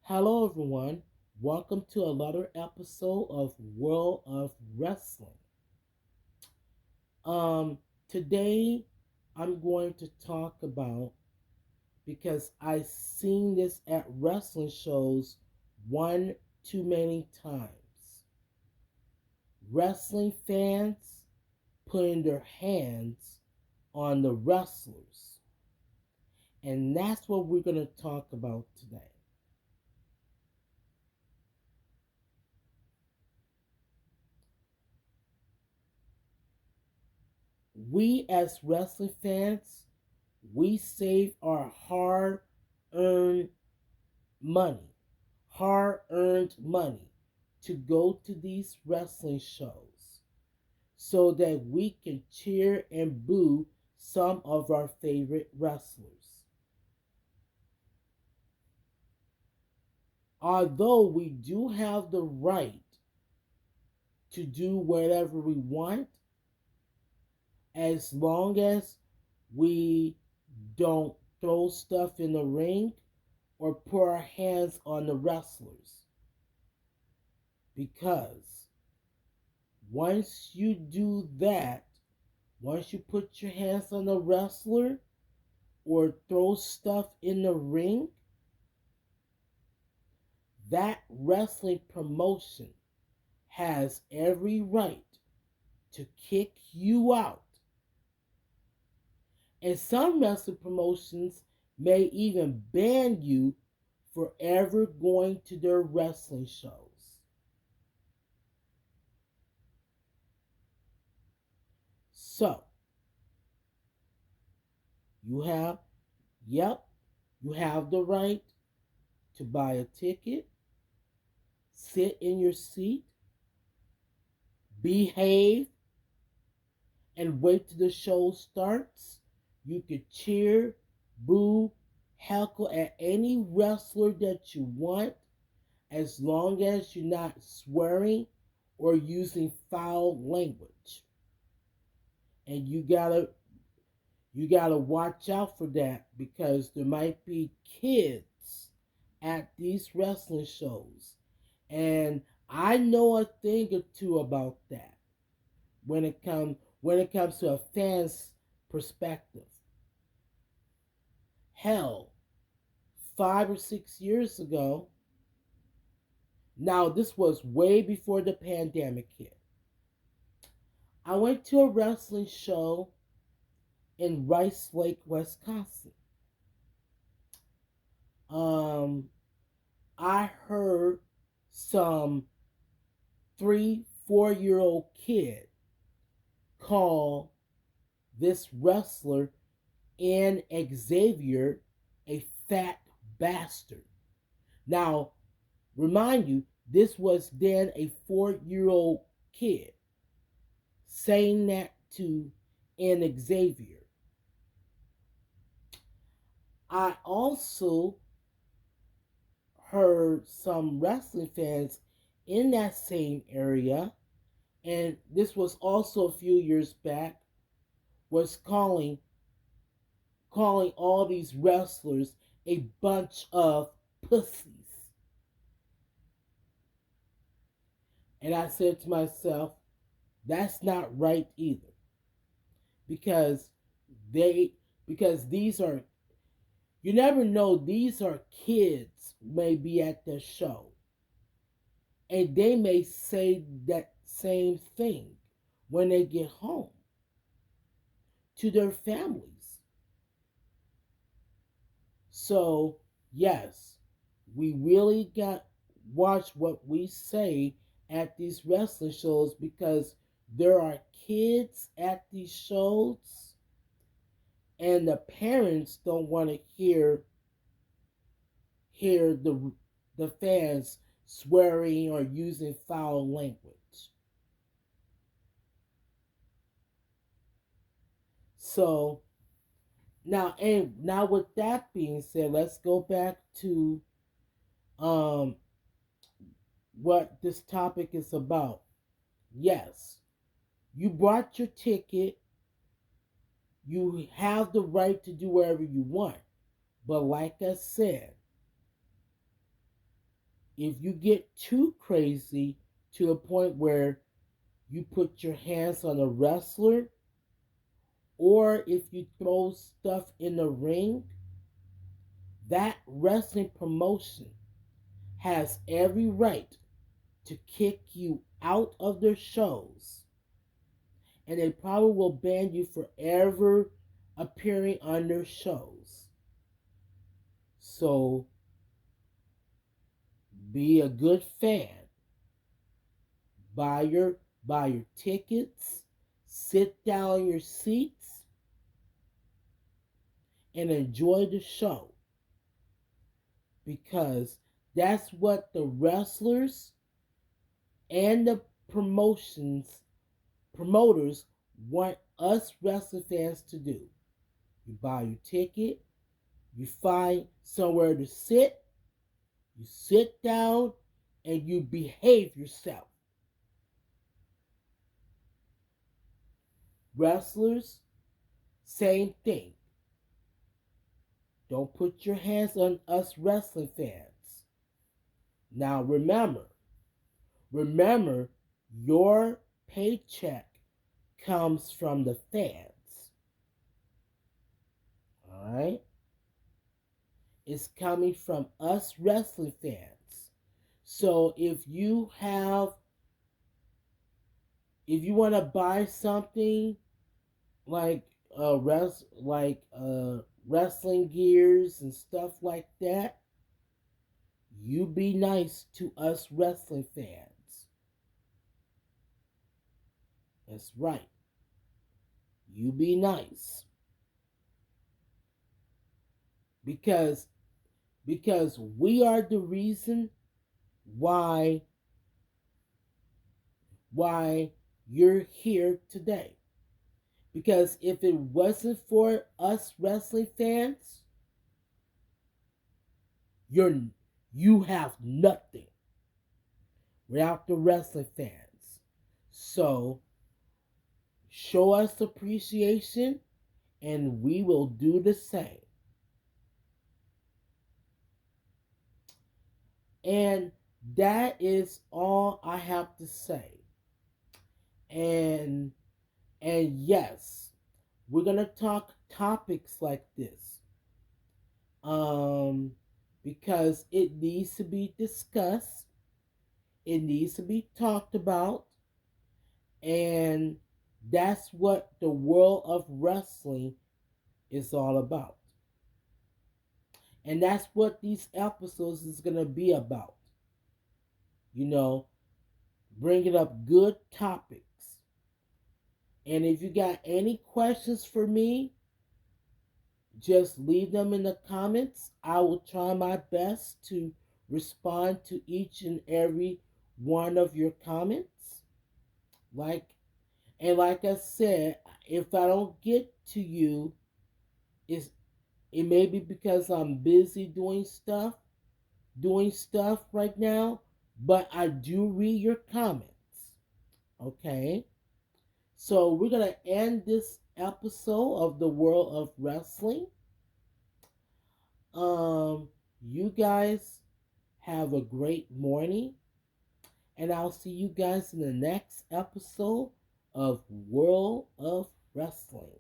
Hello, everyone. Welcome to another episode of World of Wrestling. Um, Today I'm going to talk about because I've seen this at wrestling shows one too many times. Wrestling fans putting their hands on the wrestlers, and that's what we're going to talk about today. We as wrestling fans, we save our earned money, hard earned money to go to these wrestling shows so that we can cheer and boo some of our favorite wrestlers. Although we do have the right to do whatever we want, as long as we don't throw stuff in the ring or put our hands on the wrestlers. Because once you do that, once you put your hands on the wrestler or throw stuff in the ring, that wrestling promotion has every right to kick you out. And some wrestling promotions may even ban you for ever going to their wrestling shows. So, you have, yep, you have the right to buy a ticket, sit in your seat, behave, and wait till the show starts. You could cheer, boo, heckle at any wrestler that you want as long as you're not swearing or using foul language. And you gotta watch out for that because there might be kids at these wrestling shows. And I know a thing or two about that when it comes to a fan's perspective. Hell, 5 or 6 years ago, now this was way before the pandemic hit. I went to a wrestling show in Rice Lake, Wisconsin. Um, I heard some 3, 4 year old kid call this wrestler and Xavier a fat bastard. Now, remind you, this was then a 4 year old kid saying that to an Xavier. I also heard some wrestling fans in that same area, and this was also a few years back, was calling all these wrestlers a bunch of pussies. And I said to myself, that's not right either. Because they because these are you never know, these are kids maybe at the show. And they may say that same thing when they get home to their families. So yes, we really got watch what we say at these wrestling shows because there are kids at these shows and the parents don't want to hear the fans swearing or using foul language. So now with that being said, let's go back to um what this topic is about. Yes, you bought your ticket, you have the right to do whatever you want. But like I said, if you get too crazy to the point where you put your hands on a wrestler, or if you throw stuff in the ring, that wrestling promotion has every right to kick you out of their shows. And they probably will ban you forever appearing on their shows. So be a good fan. Buy your buy your tickets, sit down in your seats, and enjoy the show. Because that's what the wrestlers and the promoters want us wrestling fans to do. You buy your ticket, you find somewhere to sit, you sit down, and you behave yourself. Wrestlers, same thing. Don't put your hands on us wrestling fans. Now remember, your paycheck comes from the fans. All right? It's coming from us wrestling fans. So if you want to buy something like wrestling gears and stuff like that, you be nice to us wrestling fans. That's right. You be nice. Because we are the reason why you're here today. Because if it wasn't for us wrestling fans, you have nothing without the wrestling fans. So show us appreciation and we will do the same. And that is all I have to say. And yes, we're gonna talk topics like this. Um because it needs to be discussed, it needs to be talked about, and that's what the world of wrestling is all about. And that's what these episodes is going to be about. You know, bringing up good topics. And if you got any questions for me, just leave them in the comments. I will try my best to respond to each and every one of your comments. Like I said, if I don't get to you, it's, it may be because I'm busy doing stuff right now, but I do read your comments. Okay? So we're going to end this episode of the World of Wrestling. You guys have a great morning, and I'll see you guys in the next episode of World of Wrestling.